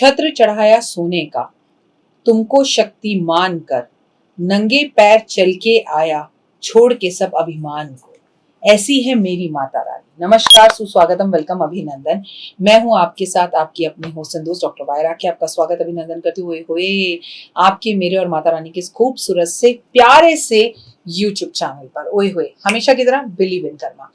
छत्र चढ़ाया सोने का, तुमको शक्ति मान कर, नंगे पैर चल के आया, छोड़ के सब अभिमान को। ऐसी है मेरी माता रानी। नमस्कार, सुस्वागतम, वेलकम, अभिनंदन। मैं हूं आपके साथ आपकी अपनी होस्ट एंड दोस्त डॉक्टर वायरा के। आपका स्वागत अभिनंदन करते हुए आपके, मेरे और माता रानी के इस खूबसूरत से प्यारे से यूट्यूब चैनल पर। ओए होए, हमेशा की तरह बिलीव इन कर्मा।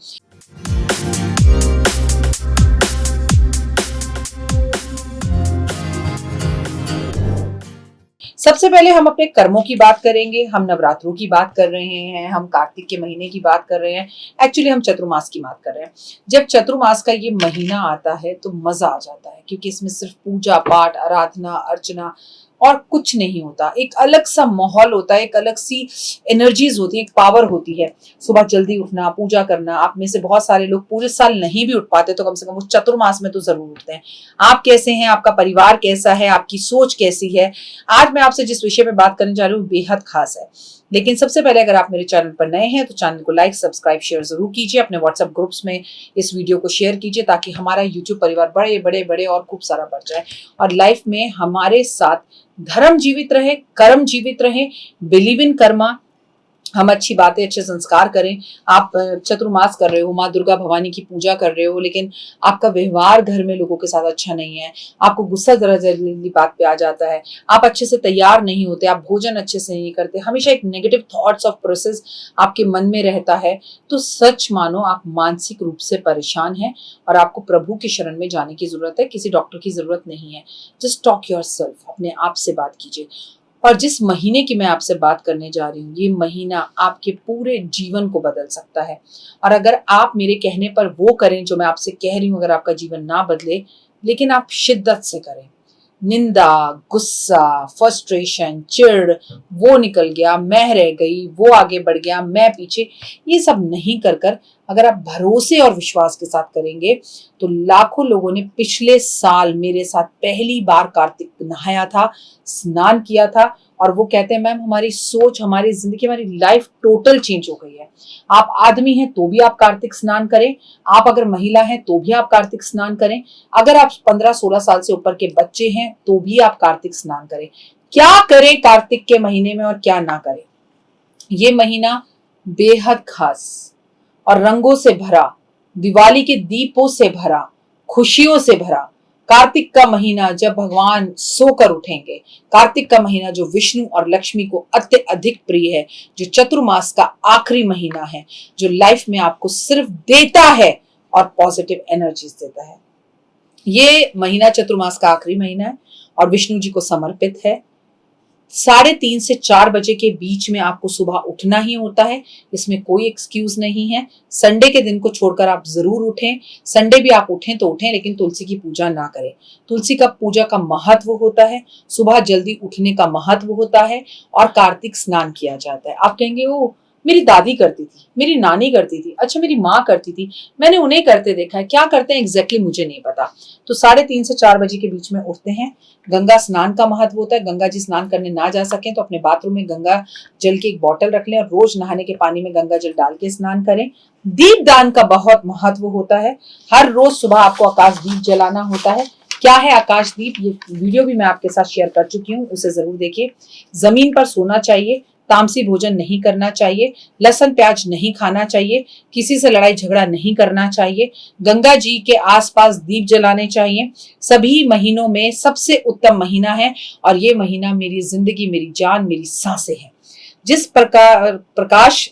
सबसे पहले हम अपने कर्मों की बात करेंगे। हम नवरात्रों की बात कर रहे हैं, हम कार्तिक के महीने की बात कर रहे हैं। एक्चुअली हम चतुर्मास की बात कर रहे हैं। जब चतुर्मास का ये महीना आता है तो मजा आ जाता है, क्योंकि इसमें सिर्फ पूजा पाठ, आराधना, अर्चना और कुछ नहीं होता। एक अलग सा माहौल होता है, एक अलग सी एनर्जीज होती है, एक पावर होती है। सुबह जल्दी उठना, पूजा करना। आप में से बहुत सारे लोग पूरे साल नहीं भी उठ पाते, तो कम से कम उस चतुर्मास में तो जरूर उठते हैं। आप कैसे हैं, आपका परिवार कैसा है, आपकी सोच कैसी है? आज मैं आपसे जिस विषय पे बात करने जा रही हूँ बेहद खास है। लेकिन सबसे पहले, अगर आप मेरे चैनल पर नए हैं तो चैनल को लाइक, सब्सक्राइब, शेयर जरूर कीजिए। अपने व्हाट्सएप ग्रुप्स में इस वीडियो को शेयर कीजिए, ताकि हमारा यूट्यूब परिवार बड़े बड़े बड़े और खूब सारा बढ़ जाए, और लाइफ में हमारे साथ धर्म जीवित रहे, कर्म जीवित रहे, बिलीव इन कर्मा। हम अच्छी बातें, अच्छे संस्कार करें। आप चतुर्मास कर रहे हो, माँ दुर्गा भवानी की पूजा कर रहे हो, लेकिन आपका व्यवहार घर में लोगों के साथ अच्छा नहीं है, आपको गुस्सा जरा जल्दी बात पे आ जाता है, आप अच्छे से तैयार नहीं होते, आप भोजन अच्छे से नहीं करते, हमेशा एक नेगेटिव थॉट्स ऑफ प्रोसेस आपके मन में रहता है, तो सच मानो आप मानसिक रूप से परेशान हैं और आपको प्रभु की शरण में जाने की जरूरत है। किसी डॉक्टर की जरूरत नहीं है। जस्ट टॉक योरसेल्फ, अपने आप से बात कीजिए। और जिस महीने की मैं आपसे बात करने जा रही हूँ, ये महीना आपके पूरे जीवन को बदल सकता है। और अगर आप मेरे कहने पर वो करें जो मैं आपसे कह रही हूँ, अगर आपका जीवन ना बदले, लेकिन आप शिद्दत से करें। निंदा, गुस्सा, फ्रस्ट्रेशन, चिढ़, वो निकल गया, मैं रह गई, वो आगे बढ़ गया, मैं पीछे, ये सब नहीं कर कर अगर आप भरोसे और विश्वास के साथ करेंगे, तो लाखों लोगों ने पिछले साल मेरे साथ पहली बार कार्तिक नहाया था, स्नान किया था, और वो कहते हैं मैम हमारी सोच, हमारी जिंदगी, हमारी लाइफ टोटल चेंज हो गई है। आप आदमी हैं तो भी आप कार्तिक स्नान करें, आप अगर महिला हैं तो भी आप कार्तिक स्नान करें, अगर आप 15-16 साल से ऊपर के बच्चे हैं तो भी आप कार्तिक स्नान करें। क्या करें कार्तिक के महीने में और क्या ना करें? ये महीना बेहद खास और रंगों से भरा, दिवाली के दीपों से भरा, खुशियों से भरा, कार्तिक का महीना जब भगवान सोकर उठेंगे, कार्तिक का महीना जो विष्णु और लक्ष्मी को अत्यधिक प्रिय है, जो चतुर्मास का आखिरी महीना है, जो लाइफ में आपको सिर्फ देता है और पॉजिटिव एनर्जीज देता है। ये महीना चतुर्मास का आखिरी महीना है और विष्णु जी को समर्पित है। 3:30 से 4 बजे के बीच में आपको सुबह उठना ही होता है, इसमें कोई एक्सक्यूज नहीं है। संडे के दिन को छोड़कर आप जरूर उठें। संडे भी आप उठें तो उठें, लेकिन तुलसी की पूजा ना करें। तुलसी का पूजा का महत्व होता है, सुबह जल्दी उठने का महत्व होता है, और कार्तिक स्नान किया जाता है। आप कहेंगे ओ मेरी दादी करती थी, मेरी नानी करती थी, अच्छा मेरी माँ करती थी, मैंने उन्हें करते देखा है। क्या करते हैं एग्जैक्टली मुझे नहीं पता। तो 3:30 से 4 बजे के बीच में उठते हैं। गंगा स्नान का महत्व होता है। गंगा जी स्नान करने ना जा सकें तो अपने बाथरूम में गंगा जल की एक बोतल रख लें और रोज नहाने के पानी में गंगा जल डाल के स्नान करें। दीप दान का बहुत महत्व होता है। हर रोज सुबह आपको आकाश दीप जलाना होता है। क्या है आकाश दीप, ये वीडियो भी मैं आपके साथ शेयर कर चुकी हूँ, उसे जरूर देखिए। जमीन पर सोना चाहिए, तामसी भोजन नहीं करना चाहिए, लहसुन प्याज नहीं खाना चाहिए, किसी से लड़ाई झगड़ा नहीं करना चाहिए, गंगा जी के आसपास दीप जलाने चाहिए। सभी महीनों में सबसे उत्तम महीना है, और ये महीना मेरी जिंदगी, मेरी जान, मेरी सांसें है। जिस प्रकाश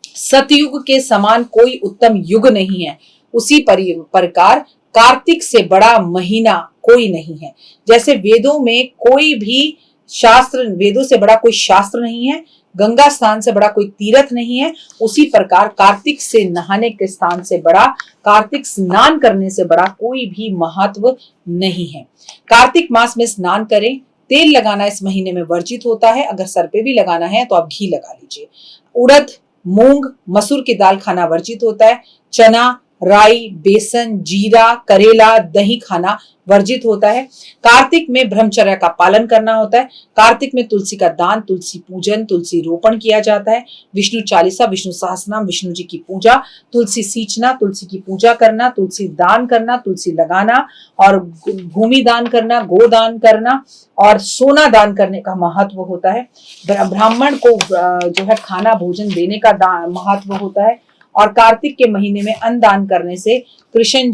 सतयुग के समान कोई उत्तम युग नहीं है, उसी प्रकार कार्तिक से बड़ा महीना कोई नहीं है। जैसे वेदों में कोई भी शास्त्र, वेदों से बड़ा कोई शास्त्र नहीं है, गंगा स्थान से बड़ा कोई तीर्थ नहीं है, उसी प्रकार कार्तिक से नहाने के स्थान से बड़ा, कार्तिक स्नान करने से बड़ा कोई भी महत्व नहीं है। कार्तिक मास में स्नान करें। तेल लगाना इस महीने में वर्जित होता है। अगर सर पे भी लगाना है तो आप घी लगा लीजिए। उड़द, मूंग, मसूर की दाल खाना वर्जित होता है। चना, राई, बेसन, जीरा, करेला, दही खाना वर्जित होता है। कार्तिक में ब्रह्मचर्य का पालन करना होता है। कार्तिक में तुलसी का दान, तुलसी पूजन, तुलसी रोपण किया जाता है। विष्णु चालीसा, विष्णु सहस्रनाम, विष्णु जी की पूजा, तुलसी सींचना, तुलसी की पूजा करना, तुलसी दान करना, तुलसी लगाना और भूमि दान करना, गोदान करना और सोना दान करने का महत्व होता है। ब्राह्मण को जो है खाना भोजन देने का महत्व होता है। और कार्तिक के महीने में अन्नदान करने से कृष्ण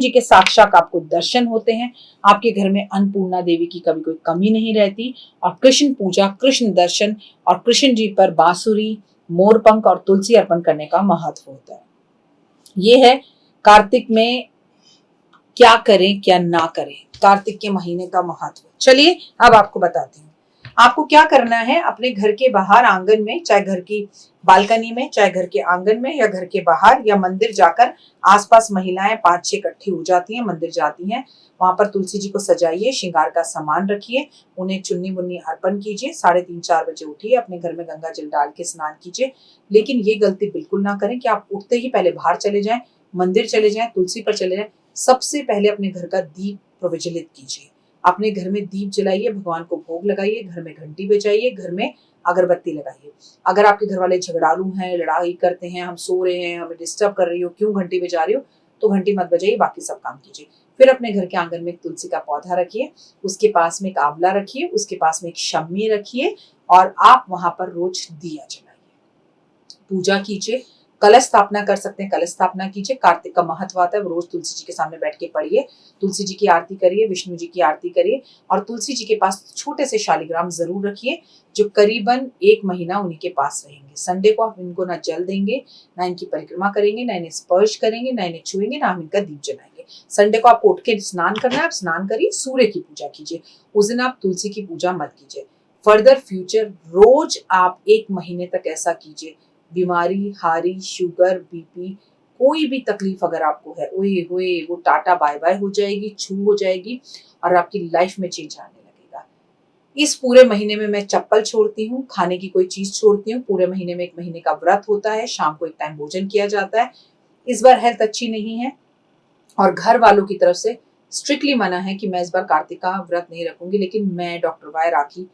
जी के साक्षात आपको दर्शन होते हैं। आपके घर में अन्नपूर्णा देवी की कभी कोई कमी नहीं रहती। और कृष्ण पूजा, कृष्ण दर्शन और कृष्ण जी पर बांसुरी, मोरपंख और तुलसी अर्पण करने का महत्व होता है। ये है कार्तिक में क्या करें क्या ना करें, कार्तिक के महीने का महत्व। चलिए अब आपको बताती हूँ आपको क्या करना है। अपने घर के बाहर आंगन में, चाहे घर की बालकनी में, चाहे घर के आंगन में या घर के बाहर या मंदिर जाकर, आसपास महिलाएं 5-6 इकट्ठी हो जाती हैं, मंदिर जाती हैं, वहां पर तुलसी जी को सजाइए, श्रृंगार का सामान रखिए, उन्हें चुन्नी मुन्नी अर्पण कीजिए, 3:30-4 बजे उठिए, अपने घर में गंगा जल डाल के स्नान कीजिए। लेकिन ये गलती बिल्कुल ना करें कि आप उठते ही पहले बाहर चले जाएं, मंदिर चले जाएं, तुलसी पर चले जाएं। सबसे पहले अपने घर का दीप प्रज्वलित कीजिए, अपने घर में दीप जलाइए, भगवान को भोग लगाइए, घर में घंटी बजाइए, घर में अगरबत्ती लगाइए। अगर आपके घर वाले झगड़ालू हैं, लड़ाई करते हैं, हम सो रहे हैं, हमें डिस्टर्ब कर रही हो, क्यों घंटी बजा रही हो, तो घंटी मत बजाइए, बाकी सब काम कीजिए। फिर अपने घर के आंगन में एक तुलसी का पौधा रखिए, उसके पास में एक आंवला रखिए, उसके पास में एक शम्मी रखिए और आप वहां पर रोज दिया जलाइए, पूजा कीजिए। कलश स्थापना कर सकते हैं, कलश स्थापना कीजिए। कार्तिक का महत्व आता है, वो रोज तुलसी जी के सामने बैठ के पढ़िए, तुलसी जी की आरती करिए, विष्णु जी की आरती करिए और तुलसी जी के पास छोटे से शालिग्राम जरूर रखिए, जो करीबन 1 महीना उन्हीं के पास रहेंगे। संडे को आप इनको ना जल देंगे, ना इनकी परिक्रमा करेंगे, ना इन्हें स्पर्श करेंगे, ना इन्हें छुएंगे, ना हम इनका दीप जलाएंगे। संडे को आपको उठ के स्नान करना है, आप स्नान करिए, सूर्य की पूजा कीजिए। उस दिन आप तुलसी की पूजा मत कीजिए। फर्दर फ्यूचर रोज आप 1 महीने तक ऐसा कीजिए। बीमारी, हारी, शुगर, बीपी, कोई भी तकलीफ अगर आपको है, ओए होए वो टाटा बाय बाय हो जाएगी, छू हो जाएगी और आपकी लाइफ में चेंज आने लगेगा। इस पूरे महीने में मैं चप्पल छोड़ती हूँ, खाने की कोई चीज छोड़ती हूँ। पूरे महीने में 1 महीने का व्रत होता है, शाम को 1 टाइम भोजन किया जाता है। इस बार हेल्थ अच्छी नहीं है और घर वालों की तरफ से स्ट्रिक्टली मना है कि मैं इस बार कार्तिक का व्रत नहीं रखूंगी, लेकिन मैं डॉक्टर वाई राखी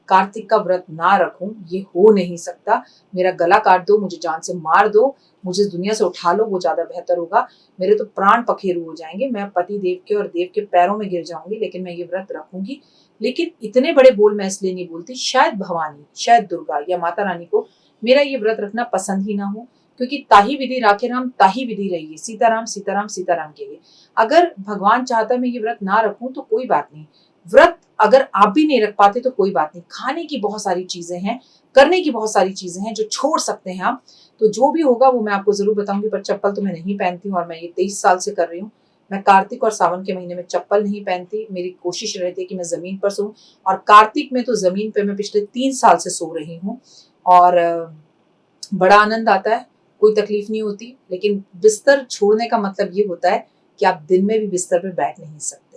कार्तिक का व्रत ना रखूं ये हो नहीं सकता। मेरा गला काट दो, मुझे जान से मार दो, मुझे इस दुनिया से उठा लो, वो ज्यादा बेहतर होगा। मेरे तो प्राण पखेरु हो जाएंगे, मैं पति देव के और देव के पैरों में गिर जाऊंगी, लेकिन मैं ये व्रत रखूंगी। लेकिन इतने बड़े बोल मैं इसलिए नहीं बोलती, शायद भवानी, शायद दुर्गा या माता रानी को मेरा ये व्रत रखना पसंद ही ना हो, क्योंकि ताही विधि राखे राम ताही विधि रहिए, सीताराम सीताराम सीताराम कहिए। अगर भगवान चाहता मैं ये व्रत ना रखूं तो कोई बात नहीं, व्रत अगर आप भी नहीं रख पाते तो कोई बात नहीं। खाने की बहुत सारी चीजें हैं, करने की बहुत सारी चीजें हैं जो छोड़ सकते हैं आप। तो जो भी होगा वो मैं आपको जरूर बताऊंगी, पर चप्पल तो मैं नहीं पहनती हूँ और मैं ये 23 साल से कर रही हूँ। मैं कार्तिक और सावन के महीने में चप्पल नहीं पहनती, मेरी कोशिश रहती है कि मैं जमीन पर सोऊं और कार्तिक में तो जमीन पे मैं पिछले 3 साल से सो रही हूँ और बड़ा आनंद आता है, कोई तकलीफ नहीं होती। लेकिन बिस्तर छोड़ने का मतलब ये होता है कि आप दिन में भी बिस्तर पे बैठ नहीं सकते।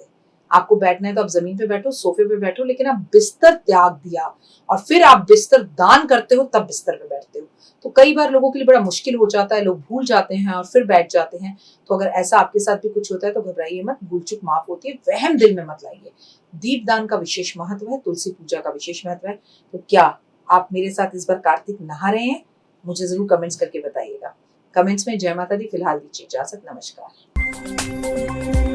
आपको बैठना है तो आप जमीन पे बैठो, सोफे पे बैठो, लेकिन आप बिस्तर त्याग दिया और फिर आप बिस्तर दान करते हो तब बिस्तर पे बैठते हो। तो कई बार लोगों के लिए बड़ा मुश्किल हो जाता है, लोग भूल जाते हैं और फिर बैठ जाते हैं। तो अगर ऐसा आपके साथ भी कुछ होता है तो घबराइए मत, भूल चूक माफ होती है, वहम दिल में मत लाइए। दीपदान का विशेष महत्व है, तुलसी पूजा का विशेष महत्व है। तो क्या आप मेरे साथ इस बार कार्तिक नहा रहे हैं? मुझे जरूर कमेंट्स करके बताइएगा। कमेंट्स में जय माता दी फिलहाल दीजिए इजाजत, नमस्कार।